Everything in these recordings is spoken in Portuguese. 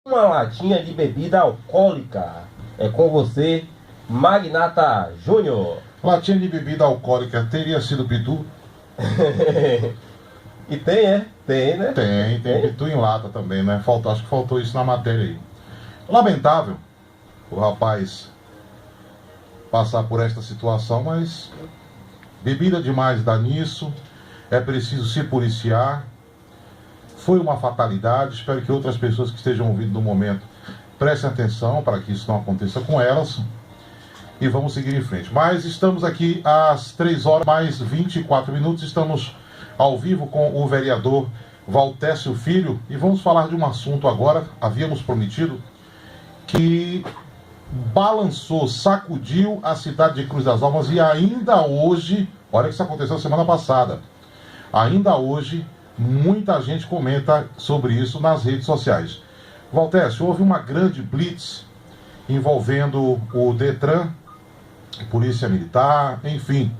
uma latinha de bebida alcoólica. É com você, Magnata Júnior. Latinha de bebida alcoólica teria sido Pitu? E tem, Tem, né? Tem Pitu em lata também, né? Acho que faltou isso na matéria aí. Lamentável o rapaz passar por esta situação, mas bebida demais dá nisso, é preciso se policiar. Foi uma fatalidade, espero que outras pessoas que estejam ouvindo no momento prestem atenção para que isso não aconteça com elas e vamos seguir em frente. Mas estamos aqui às 3 horas mais 24 minutos, estamos ao vivo com o vereador Valtécio Filho e vamos falar de um assunto agora, havíamos prometido, que balançou, sacudiu a cidade de Cruz das Almas e ainda hoje, olha que isso aconteceu semana passada, ainda hoje muita gente comenta sobre isso nas redes sociais. Valtécio, houve uma grande blitz envolvendo o Detran, Polícia Militar, enfim,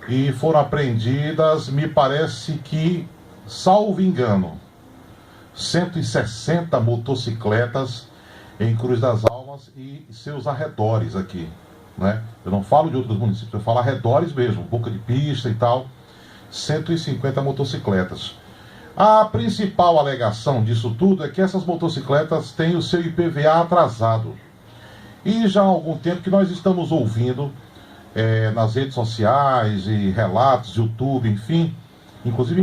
e foram apreendidas, me parece que, salvo engano, 160 motocicletas em Cruz das Almas e seus arredores aqui, né? Eu não falo de outros municípios, eu falo arredores mesmo, boca de pista e tal, 150 motocicletas. A principal alegação disso tudo é que essas motocicletas têm o seu IPVA atrasado. E já há algum tempo que nós estamos ouvindo nas redes sociais e relatos, YouTube, enfim, inclusive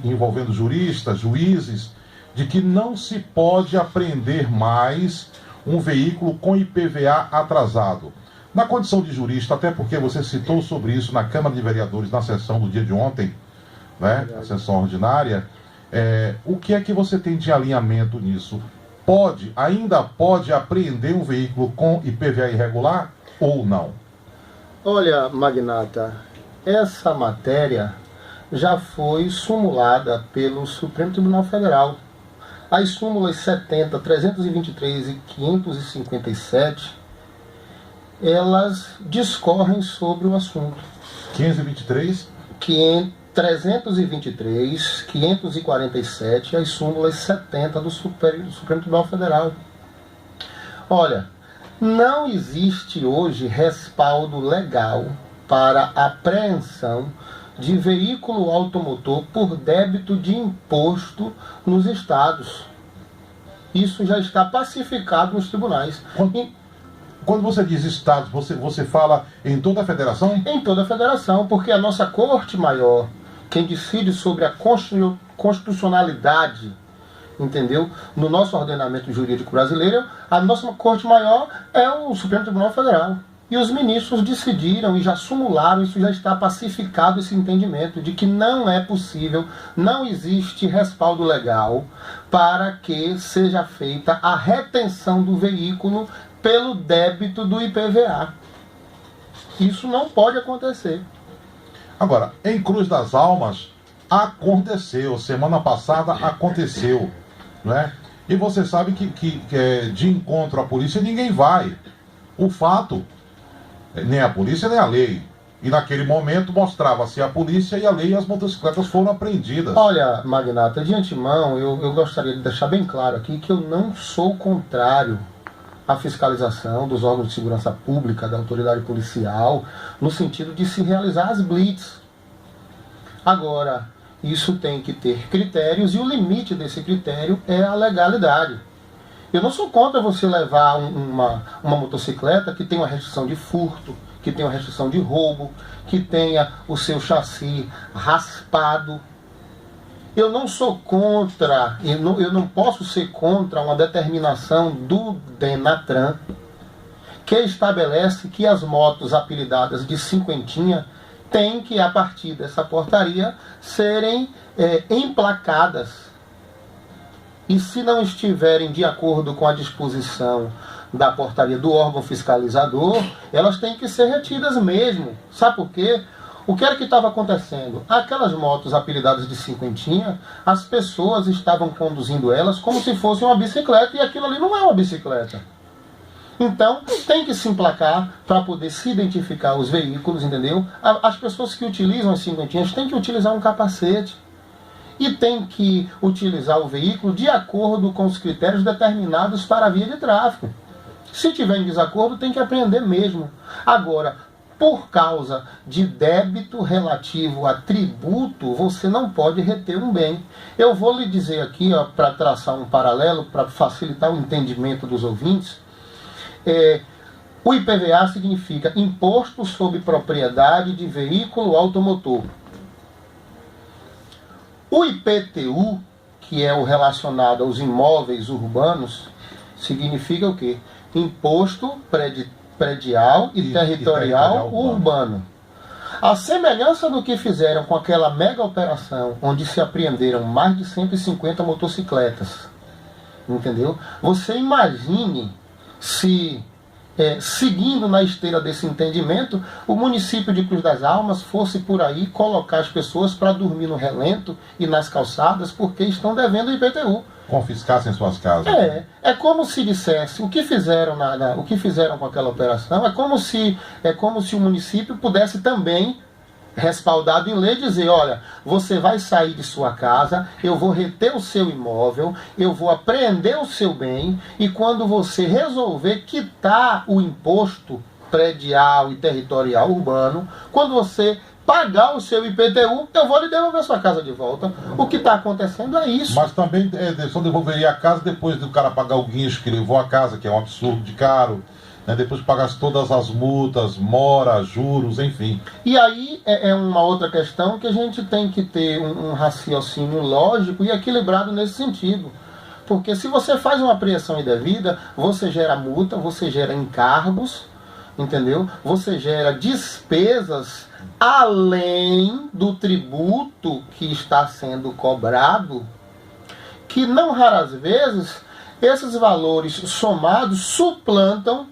envolvendo juristas, juízes, de que não se pode apreender mais um veículo com IPVA atrasado. Na condição de jurista, até porque você citou sobre isso na Câmara de Vereadores na sessão do dia de ontem, né, a sessão ordinária, o que é que você tem de alinhamento nisso? Ainda pode apreender um veículo com IPVA irregular ou não? Olha, Magnata, essa matéria já foi sumulada pelo Supremo Tribunal Federal. As súmulas 70, 323 e 557, elas discorrem sobre o assunto. 523? 323, 547 e as súmulas 70 do Supremo Tribunal Federal. Olha, não existe hoje respaldo legal para apreensão de veículo automotor por débito de imposto nos estados. Isso já está pacificado nos tribunais. Quando você diz estados, você fala em toda a federação? Em toda a federação, porque a nossa Corte Maior, quem decide sobre a constitucionalidade, entendeu? No nosso ordenamento jurídico brasileiro, a nossa Corte Maior é o Supremo Tribunal Federal. E os ministros decidiram e já sumularam, isso já está pacificado, esse entendimento de que não é possível, não existe respaldo legal para que seja feita a retenção do veículo pelo débito do IPVA. Isso não pode acontecer. Agora, em Cruz das Almas, aconteceu, semana passada aconteceu, né? E você sabe que de encontro à polícia ninguém vai. O fato, nem a polícia nem a lei. E naquele momento mostrava-se a polícia e a lei e as motocicletas foram apreendidas. Olha, Magnata, de antemão, eu gostaria de deixar bem claro aqui que eu não sou contrário à fiscalização dos órgãos de segurança pública, da autoridade policial, no sentido de se realizar as blitz. Agora, isso tem que ter critérios e o limite desse critério é a legalidade. Eu não sou contra você levar uma motocicleta que tenha uma restrição de furto, que tenha uma restrição de roubo, que tenha o seu chassi raspado. Eu não sou contra, eu não posso ser contra uma determinação do Denatran que estabelece que as motos apelidadas de cinquentinha têm que, a partir dessa portaria, serem emplacadas. E se não estiverem de acordo com a disposição da portaria do órgão fiscalizador, elas têm que ser retidas mesmo. Sabe por quê? O que era que estava acontecendo? Aquelas motos apelidadas de cinquentinha, as pessoas estavam conduzindo elas como se fosse uma bicicleta, e aquilo ali não é uma bicicleta. Então, tem que se emplacar para poder se identificar os veículos, entendeu? As pessoas que utilizam as cinquentinhas têm que utilizar um capacete. e tem que utilizar o veículo de acordo com os critérios determinados para a via de tráfego. Se tiver em desacordo, tem que apreender mesmo. Agora, por causa de débito relativo a tributo, você não pode reter um bem. Eu vou lhe dizer aqui, para traçar um paralelo, para facilitar o entendimento dos ouvintes, o IPVA significa Imposto sobre Propriedade de Veículo Automotor. O IPTU, que é o relacionado aos imóveis urbanos, significa o quê? Imposto predial e territorial urbano. A semelhança do que fizeram com aquela mega operação, onde se apreenderam mais de 150 motocicletas, entendeu? Você imagine se, seguindo na esteira desse entendimento, o município de Cruz das Almas fosse por aí colocar as pessoas para dormir no relento e nas calçadas porque estão devendo o IPTU. Confiscassem suas casas. É como se dissesse, o que fizeram o que fizeram com aquela operação, é como se o município pudesse também, respaldado em lei, dizer, olha, você vai sair de sua casa, eu vou reter o seu imóvel, eu vou apreender o seu bem, e quando você resolver quitar o imposto predial e territorial urbano, quando você pagar o seu IPTU, eu vou lhe devolver sua casa de volta. O que está acontecendo é isso. Mas também só devolveria a casa depois do cara pagar o guincho que levou a casa, que é um absurdo de caro, né? Depois que pagasse todas as multas, mora, juros, enfim. E aí é uma outra questão que a gente tem que ter um raciocínio lógico e equilibrado nesse sentido. Porque se você faz uma apreensão indevida, você gera multa, você gera encargos, entendeu? Você gera despesas além do tributo que está sendo cobrado, que não raras vezes esses valores somados suplantam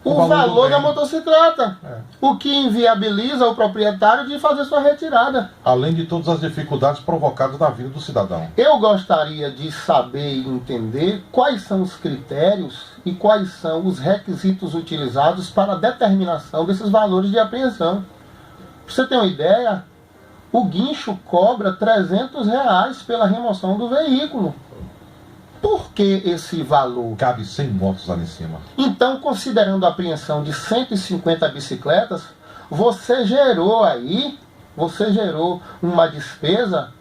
o valor da motocicleta, o que inviabiliza o proprietário de fazer sua retirada. Além de todas as dificuldades provocadas na vida do cidadão. Eu gostaria de saber e entender quais são os critérios e quais são os requisitos utilizados para a determinação desses valores de apreensão. Para você ter uma ideia, o guincho cobra R$300 pela remoção do veículo. Por que esse valor? Cabe 100 motos lá em cima. Então, considerando a apreensão de 150 bicicletas, você gerou uma despesa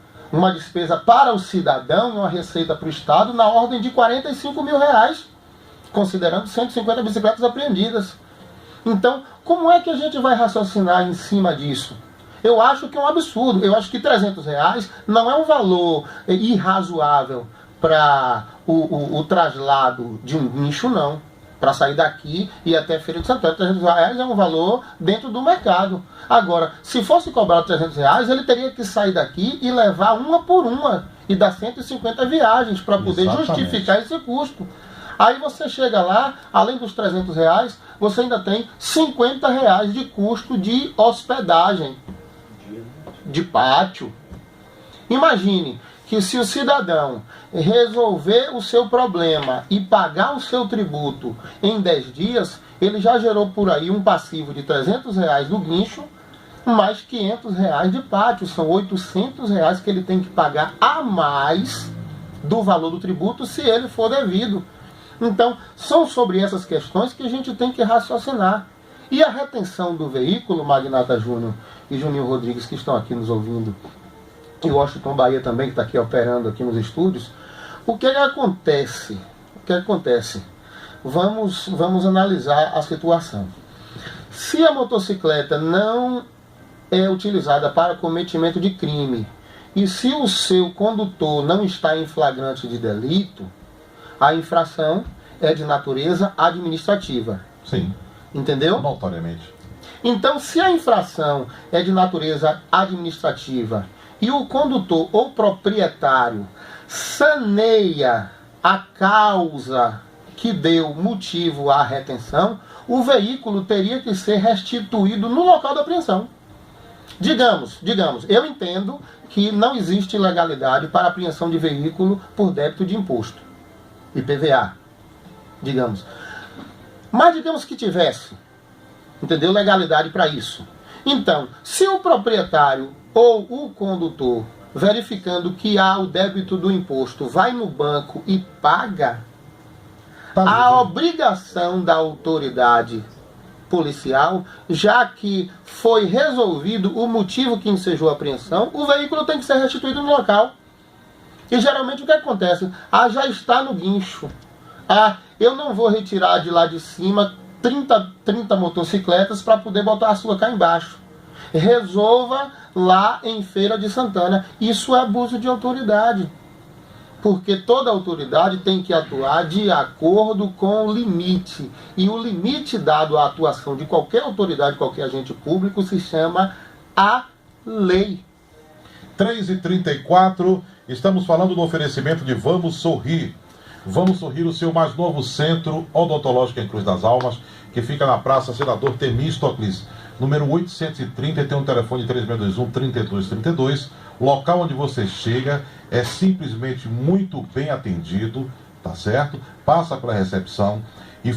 para o cidadão e uma receita para o Estado na ordem de R$45 mil, considerando 150 bicicletas apreendidas. Então, como é que a gente vai raciocinar em cima disso? Eu acho que é um absurdo. Eu acho que R$300 não é um valor irrazoável para o traslado de um guincho, não. Para sair daqui e até a Feira de Santana, R$300 é um valor dentro do mercado. Agora, se fosse cobrado R$300, ele teria que sair daqui e levar uma por uma e dar 150 viagens para poder justificar esse custo. Aí você chega lá, além dos R$300, você ainda tem R$50 de custo de hospedagem, de pátio. Imagine que se o cidadão resolver o seu problema e pagar o seu tributo em 10 dias, ele já gerou por aí um passivo de R$300 do guincho, mais R$500 de pátio. São R$800 que ele tem que pagar a mais do valor do tributo, se ele for devido. Então, são sobre essas questões que a gente tem que raciocinar. E a retenção do veículo, Magnata Júnior e Juninho Rodrigues, que estão aqui nos ouvindo, e Washington Bahia também, que está aqui operando aqui nos estúdios, o que acontece? Vamos analisar a situação. Se a motocicleta não é utilizada para cometimento de crime, e se o seu condutor não está em flagrante de delito, a infração é de natureza administrativa. Sim. Entendeu? Notoriamente. Então, se a infração é de natureza administrativa e o condutor ou proprietário saneia a causa que deu motivo à retenção, o veículo teria que ser restituído no local da apreensão. Digamos, eu entendo que não existe legalidade para apreensão de veículo por débito de imposto, IPVA, digamos. Mas digamos que tivesse, entendeu? Legalidade para isso. Então, se o proprietário ou o condutor verificando que há o débito do imposto, vai no banco e paga, a obrigação da autoridade policial, já que foi resolvido o motivo que ensejou a apreensão, o veículo tem que ser restituído no local. E geralmente o que acontece? Já está no guincho. Eu não vou retirar de lá de cima 30 motocicletas para poder botar a sua cá embaixo. Resolva lá em Feira de Santana. Isso é abuso de autoridade. Porque toda autoridade tem que atuar de acordo com o limite. E o limite dado à atuação de qualquer autoridade, qualquer agente público, se chama a lei. 3h34, estamos falando do oferecimento de Vamos Sorrir. Vamos Sorrir, o seu mais novo centro odontológico em Cruz das Almas, que fica na Praça Senador Temístocles, número 830, e tem um telefone 3621-3232. Local onde você chega é simplesmente muito bem atendido, tá certo? Passa pela recepção e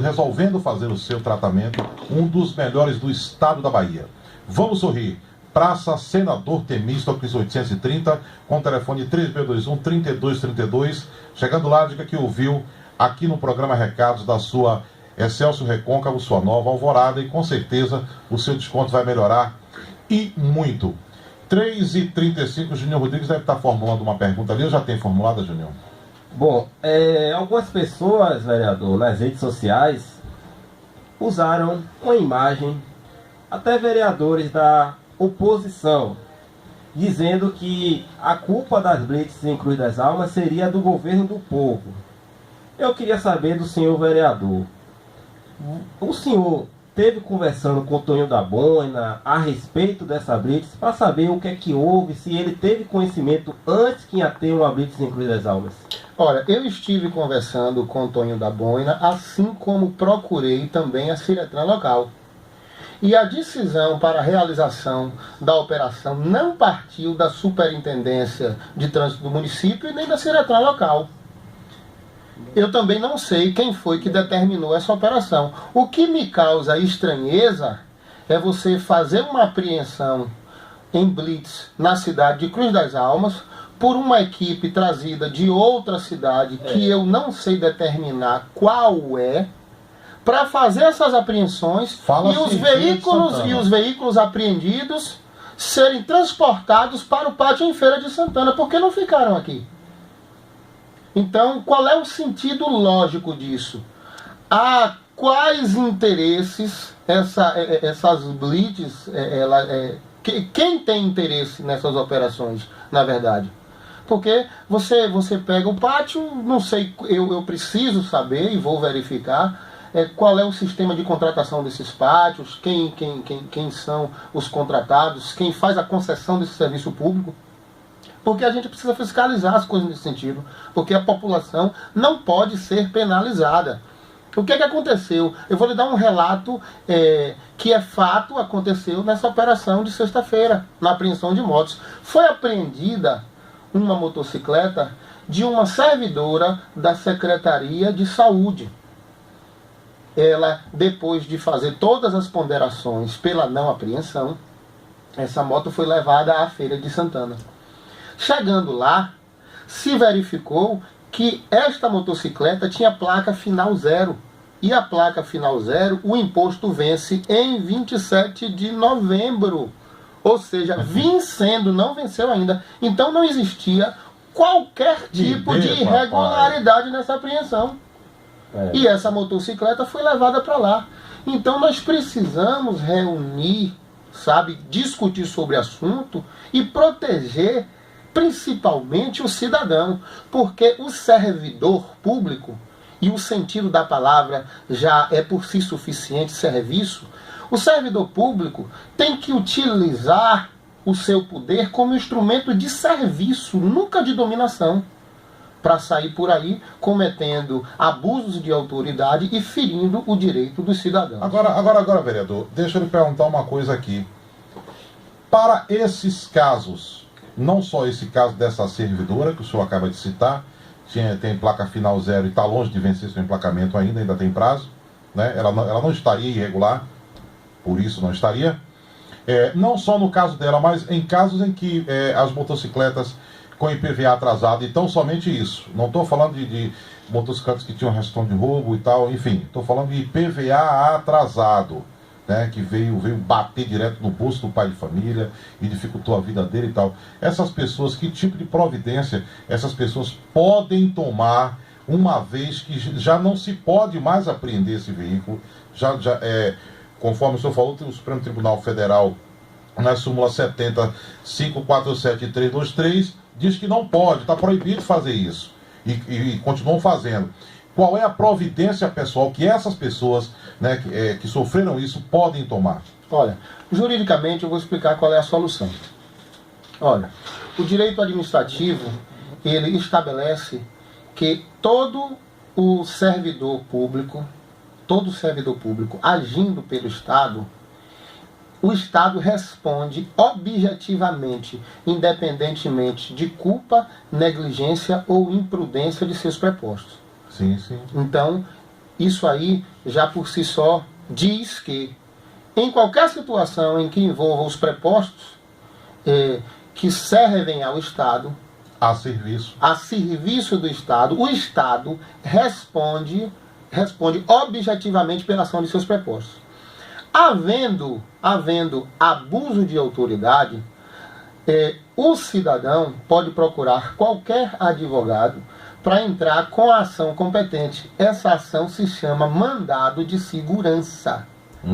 resolvendo fazer o seu tratamento, um dos melhores do estado da Bahia. Vamos Sorrir, Praça Senador Temístocles 830, com telefone 3621-3232. Chegando lá, diga que ouviu aqui no programa Recados da sua Excelsior Recôncavo, sua nova Alvorada, e com certeza o seu desconto vai melhorar e muito. 3h35, Junior Rodrigues deve estar formulando uma pergunta ali. Eu já tenho formulada, Junior? Bom, algumas pessoas, vereador, nas redes sociais usaram uma imagem, até vereadores da oposição, dizendo que a culpa das blitz em Cruz das Almas seria do governo do povo. Eu queria saber do senhor vereador, o senhor teve conversando com o Tonho da Boina a respeito dessa blitz para saber o que é que houve, se ele teve conhecimento antes que ia ter uma blitz em Cruz das Almas? Olha, eu estive conversando com o Tonho da Boina, assim como procurei também a Ciretran local. E a decisão para a realização da operação não partiu da Superintendência de Trânsito do município e nem da Ciretran local. Eu também não sei quem foi que determinou essa operação. O que me causa estranheza é você fazer uma apreensão em blitz na cidade de Cruz das Almas por uma equipe trazida de outra cidade que eu não sei determinar qual é, para fazer essas apreensões e os veículos apreendidos serem transportados para o pátio em Feira de Santana. Por que não ficaram aqui? Então, qual é o sentido lógico disso? A quais interesses essas blitz, quem tem interesse nessas operações, na verdade? Porque você pega o pátio, não sei, eu preciso saber e vou verificar qual é o sistema de contratação desses pátios, quem são os contratados, quem faz a concessão desse serviço público. Porque a gente precisa fiscalizar as coisas nesse sentido. Porque a população não pode ser penalizada. O que aconteceu? Eu vou lhe dar um relato que é fato, aconteceu nessa operação de sexta-feira, na apreensão de motos. Foi apreendida uma motocicleta de uma servidora da Secretaria de Saúde. Ela, depois de fazer todas as ponderações pela não apreensão, essa moto foi levada à Feira de Santana. Chegando lá, se verificou que esta motocicleta tinha placa final 0. E a placa final 0, o imposto vence em 27 de novembro. Ou seja, vencendo, não venceu ainda. Então não existia qualquer tipo de irregularidade nessa apreensão. E essa motocicleta foi levada para lá. Então nós precisamos reunir, discutir sobre o assunto e proteger principalmente o cidadão, porque o servidor público, e o sentido da palavra já é por si suficiente, serviço, o servidor público tem que utilizar o seu poder como instrumento de serviço, nunca de dominação, para sair por aí cometendo abusos de autoridade e ferindo o direito dos cidadãos. Agora, vereador, deixa eu lhe perguntar uma coisa aqui. Para esses casos, não só esse caso dessa servidora que o senhor acaba de citar, tem placa final 0 e está longe de vencer seu emplacamento ainda tem prazo, né? Ela não estaria irregular, por isso não estaria. não só no caso dela, mas em casos em que as motocicletas com IPVA atrasado, então somente isso. Não estou falando de motocicletas que tinham restão de roubo e tal, enfim, estou falando de IPVA atrasado, né, que veio bater direto no bolso do pai de família e dificultou a vida dele e tal. Essas pessoas, que tipo de providência essas pessoas podem tomar, uma vez que já não se pode mais apreender esse veículo? Conforme o senhor falou, o Supremo Tribunal Federal, na súmula 70, 547 e 323, diz que não pode, está proibido fazer isso. E continuam fazendo. Qual é a providência pessoal que essas pessoas, né, que sofreram isso, podem tomar? Olha, juridicamente eu vou explicar qual é a solução. Olha, o direito administrativo, ele estabelece que todo servidor público agindo pelo Estado, o Estado responde objetivamente, independentemente de culpa, negligência ou imprudência de seus prepostos. Sim, sim. Então, isso aí já por si só diz que em qualquer situação em que envolva os prepostos que servem ao Estado, a serviço do Estado, o Estado responde objetivamente pela ação de seus prepostos. Havendo abuso de autoridade, o cidadão pode procurar qualquer advogado para entrar com a ação competente. Essa ação se chama mandado de segurança,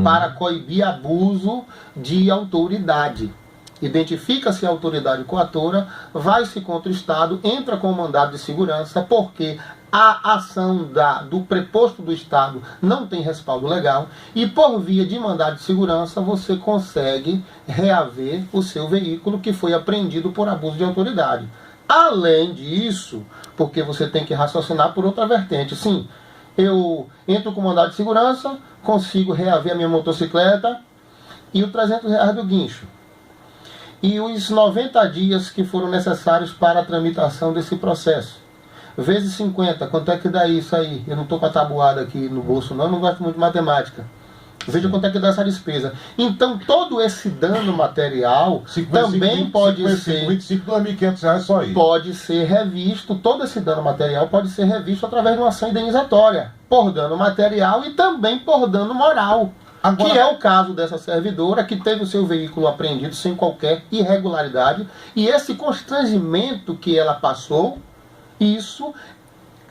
para coibir abuso de autoridade. Identifica-se a autoridade coatora, vai-se contra o Estado, entra com o mandado de segurança, porque a ação do preposto do Estado não tem respaldo legal, e por via de mandado de segurança você consegue reaver o seu veículo que foi apreendido por abuso de autoridade. Além disso, porque você tem que raciocinar por outra vertente. Sim, eu entro com mandado de segurança, consigo reaver a minha motocicleta e os R$300 do guincho. E os 90 dias que foram necessários para a tramitação desse processo. Vezes 50, quanto é que dá isso aí? Eu não estou com a tabuada aqui no bolso não gosto muito de matemática. Veja quanto é que dá essa despesa. Então, todo esse dano material também pode ser... R$25.500 só aí. Pode ser revisto, todo esse dano material pode ser revisto através de uma ação indenizatória, por dano material e também por dano moral. Agora, que é o caso dessa servidora, que teve o seu veículo apreendido sem qualquer irregularidade, e esse constrangimento que ela passou, isso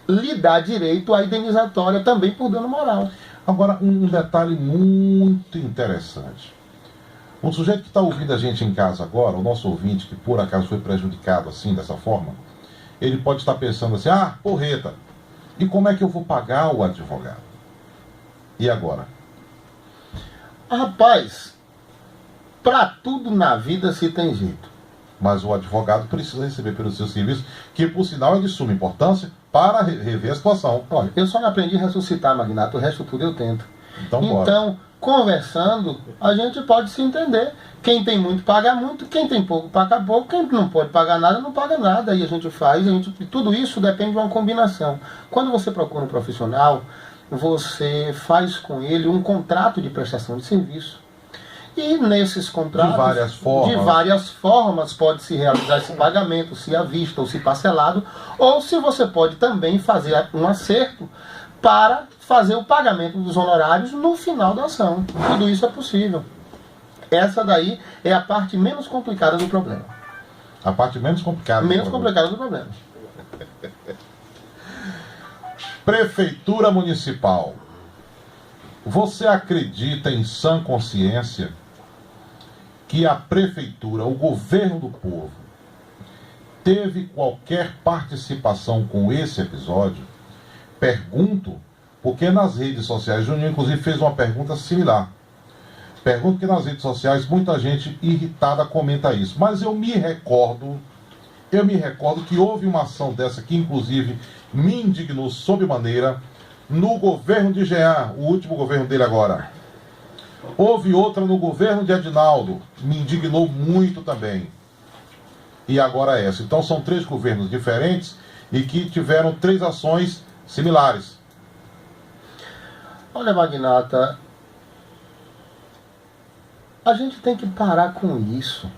lhe dá direito à indenizatória também por dano moral. Agora, um detalhe muito interessante. Um sujeito que está ouvindo a gente em casa agora, o nosso ouvinte, que por acaso foi prejudicado assim, dessa forma, ele pode estar pensando assim, porreta, e como é que eu vou pagar o advogado? E agora? Rapaz, para tudo na vida se tem jeito. Mas o advogado precisa receber pelo seu serviço, que por sinal é de suma importância para rever a situação. Olha, eu só não aprendi a ressuscitar, Magnato, o resto tudo eu tento. Então, conversando, a gente pode se entender. Quem tem muito paga muito, quem tem pouco paga pouco, quem não pode pagar nada não paga nada. Aí a gente faz, tudo isso depende de uma combinação. Quando você procura um profissional, você faz com ele um contrato de prestação de serviço. E nesses contratos, de várias formas pode-se realizar esse pagamento, se à vista ou se parcelado, ou se você pode também fazer um acerto para fazer o pagamento dos honorários no final da ação. Tudo isso é possível. Essa daí é a parte menos complicada do problema. A parte menos complicada do problema. Prefeitura Municipal. Você acredita em sã consciência que a prefeitura, o governo do povo, teve qualquer participação com esse episódio? Pergunto, porque nas redes sociais, Juninho inclusive fez uma pergunta similar. Pergunto que nas redes sociais muita gente irritada comenta isso. Mas eu me recordo que houve uma ação dessa que inclusive me indignou sobremaneira no governo de Jean, o último governo dele agora. Houve outra no governo de Adinaldo, me indignou muito também. E agora essa. Então são 3 governos diferentes e que tiveram 3 ações similares. Olha, Magnata, a gente tem que parar com isso.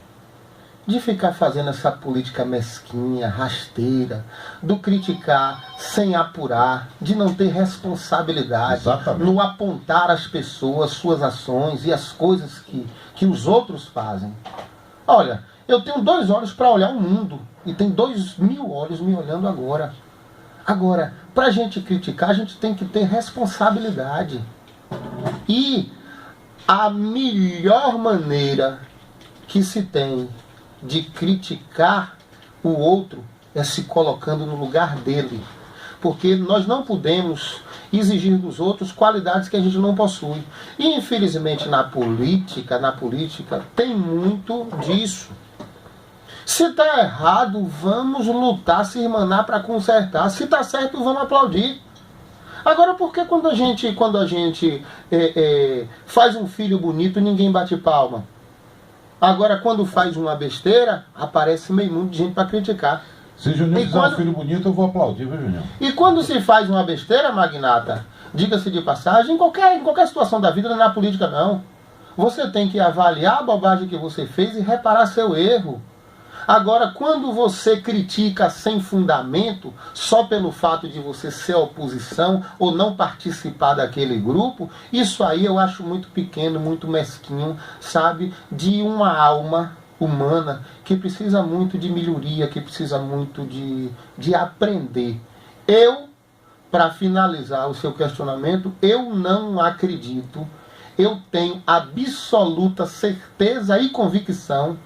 De ficar fazendo essa política mesquinha, rasteira, do criticar sem apurar, de não ter responsabilidade, Exatamente. no apontar as pessoas, suas ações e as coisas que os outros fazem. Olha, eu tenho 2 olhos para olhar o mundo e tem 2.000 olhos me olhando agora. Agora, para a gente criticar, a gente tem que ter responsabilidade. E a melhor maneira que se tem de criticar o outro é se colocando no lugar dele. Porque nós não podemos exigir dos outros qualidades que a gente não possui. E infelizmente na política tem muito disso. Se está errado, vamos lutar, se irmanar para consertar. Se está certo, vamos aplaudir. Agora, por que quando a gente faz um filho bonito, ninguém bate palma? Agora, quando faz uma besteira, aparece meio mundo de gente para criticar. Se Juninho fizer um filho bonito, eu vou aplaudir, viu, Juninho? E quando se faz uma besteira, magnata, diga-se de passagem, em qualquer situação da vida, não é na política não. Você tem que avaliar a bobagem que você fez e reparar seu erro. Agora, quando você critica sem fundamento, só pelo fato de você ser oposição ou não participar daquele grupo, isso aí eu acho muito pequeno, muito mesquinho, sabe? De uma alma humana que precisa muito de melhoria, que precisa muito de aprender. Para finalizar o seu questionamento, eu não acredito, eu tenho absoluta certeza e convicção,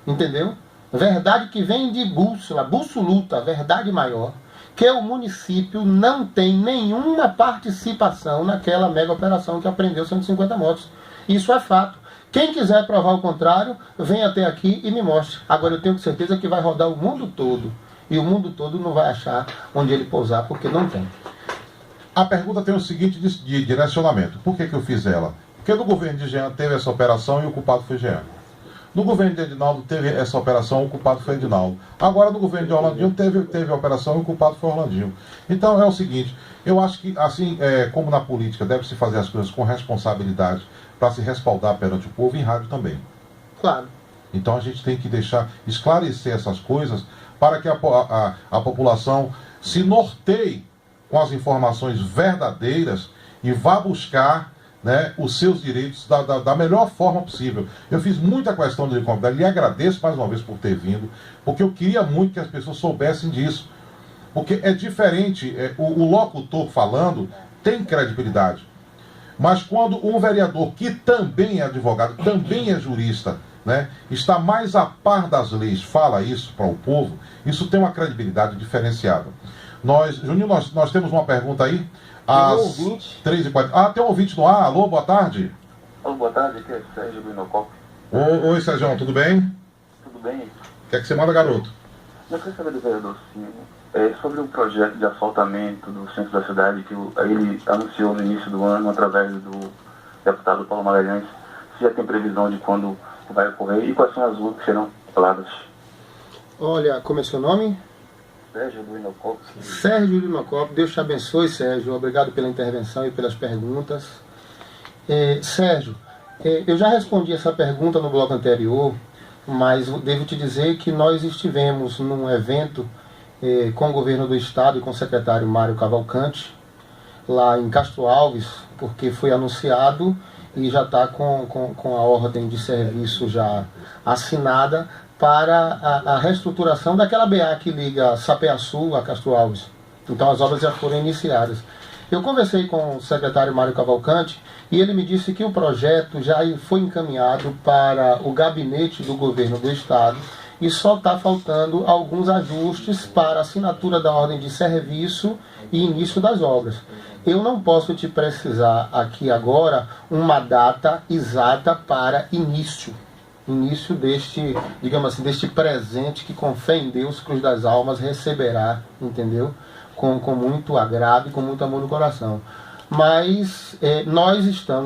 entendeu? Verdade que vem de bussoluta, verdade maior, que o município não tem nenhuma participação naquela mega operação que apreendeu 150 motos. Isso é fato. Quem quiser provar o contrário, venha até aqui e me mostre. Agora eu tenho certeza que vai rodar o mundo todo. E o mundo todo não vai achar onde ele pousar, porque não tem. A pergunta tem o seguinte de direcionamento. Por que eu fiz ela? Porque no governo de Jean teve essa operação e o culpado foi Jean. No governo de Edinaldo teve essa operação, o culpado foi Edinaldo. Agora no governo de Orlandinho teve a operação e o culpado foi Orlandinho. Então é o seguinte, eu acho que assim como na política deve-se fazer as coisas com responsabilidade para se respaldar perante o povo, em rádio também. Claro. Então a gente tem que esclarecer essas coisas para que a população se norteie com as informações verdadeiras e vá buscar, né, os seus direitos da melhor forma possível. Eu fiz muita questão de convidar, lhe agradeço mais uma vez por ter vindo, porque eu queria muito que as pessoas soubessem disso. Porque é diferente, o locutor falando tem credibilidade. Mas quando um vereador que também é advogado, também é jurista, né, está mais a par das leis, fala isso para o povo, isso tem uma credibilidade diferenciada. Juninho, nós temos uma pergunta aí. Às 3h40. Ah, tem um ouvinte no ar. Alô, boa tarde. Alô, boa tarde, aqui é Sérgio Binocop. Oi, Sérgio, tudo bem? Tudo bem? O que é que você manda, garoto? Eu queria saber do vereador Silvio sobre um projeto de asfaltamento do centro da cidade que ele anunciou no início do ano através do deputado Paulo Magalhães. Se já tem previsão de quando vai ocorrer e quais são as ruas que serão faladas? Olha, como é seu nome? Sérgio Binocop. Sérgio Binocop, Deus te abençoe, Sérgio. Obrigado pela intervenção e pelas perguntas. Sérgio, eu já respondi essa pergunta no bloco anterior, mas devo te dizer que nós estivemos num evento com o governo do estado e com o secretário Mário Cavalcante, lá em Castro Alves, porque foi anunciado e já está com a ordem de serviço já assinada para a reestruturação daquela BA que liga Sapeaçu a Castro Alves. Então as obras já foram iniciadas. Eu conversei com o secretário Mário Cavalcante e ele me disse que o projeto já foi encaminhado para o gabinete do governo do estado e só está faltando alguns ajustes para assinatura da ordem de serviço e início das obras. Eu não posso te precisar aqui agora uma data exata para início deste, digamos assim, deste presente que com fé em Deus, Cruz das Almas receberá, entendeu? Com muito agrado e com muito amor no coração. Mas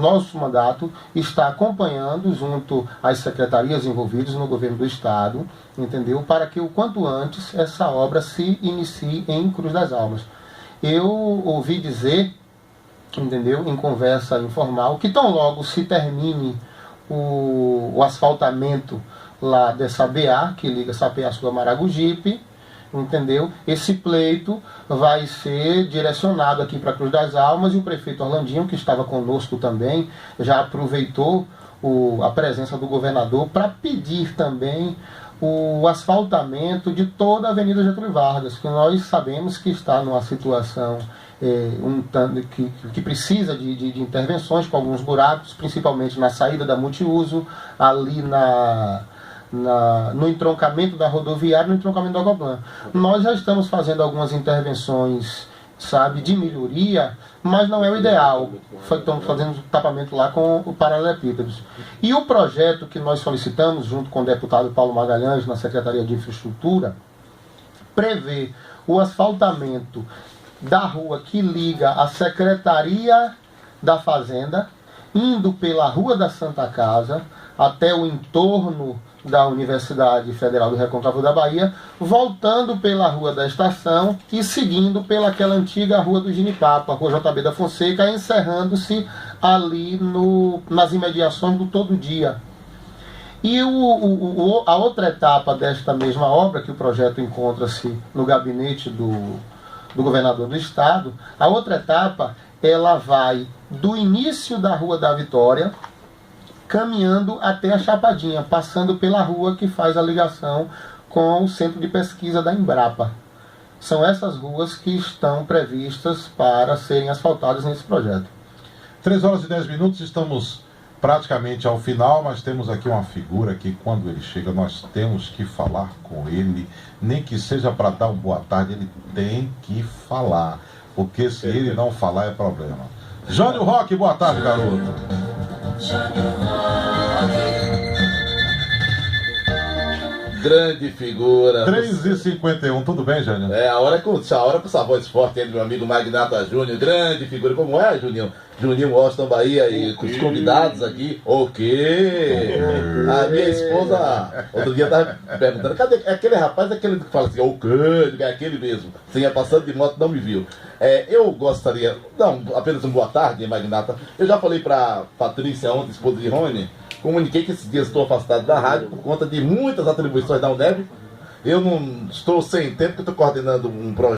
nosso mandato está acompanhando junto às secretarias envolvidas no governo do estado, entendeu? Para que o quanto antes essa obra se inicie em Cruz das Almas. Eu ouvi dizer, entendeu, em conversa informal, que tão logo se termine o asfaltamento lá dessa BA, que liga Sapeaçu a Maragogipe, entendeu? Esse pleito vai ser direcionado aqui para Cruz das Almas, e o prefeito Orlandinho, que estava conosco também, já aproveitou a presença do governador para pedir também o asfaltamento de toda a Avenida Getúlio Vargas, que nós sabemos que está numa situação que precisa de intervenções, com alguns buracos, principalmente na saída da multiuso, ali no entroncamento da rodoviária, no entroncamento da Coplan. Nós já estamos fazendo algumas intervenções, sabe, de melhoria, mas não é o ideal. Estamos fazendo tapamento lá com o paralelepípedos. E o projeto que nós solicitamos, junto com o deputado Paulo Magalhães, na Secretaria de Infraestrutura, prevê o asfaltamento da rua que liga a Secretaria da Fazenda, indo pela Rua da Santa Casa, até o entorno da Universidade Federal do Recôncavo da Bahia, voltando pela Rua da Estação e seguindo pelaquela antiga Rua do Ginipapo, a Rua JB da Fonseca, encerrando-se ali nas imediações do Todo Dia. E a outra etapa desta mesma obra, que o projeto encontra-se no gabinete do governador do estado, a outra etapa, ela vai do início da Rua da Vitória, caminhando até a Chapadinha, passando pela rua que faz a ligação com o centro de pesquisa da Embrapa. São essas ruas que estão previstas para serem asfaltadas nesse projeto. 3 horas e 10 minutos, estamos praticamente ao final, mas temos aqui uma figura que, quando ele chega, nós temos que falar com ele, nem que seja para dar uma boa tarde, ele tem que falar, porque se ele não falar é problema. Jânio Roque, boa tarde, garoto. Grande figura. 3h51, tudo bem, Jânio? A hora com essa voz forte aí do meu amigo Magnata Júnior. Grande figura. Como é, Juninho? Juninho Washington Bahia e os convidados aqui. O quê? A minha esposa outro dia estava perguntando: cadê aquele rapaz, aquele que fala assim, o quê? É aquele mesmo. Você ia passando de moto, não me viu. Eu gostaria, não, apenas uma boa tarde, Magnata. Eu já falei para Patrícia ontem, esposa de Rony, comuniquei que esses dias estou afastado da rádio por conta de muitas atribuições da UNEB. Eu não estou sem tempo, porque estou coordenando um projeto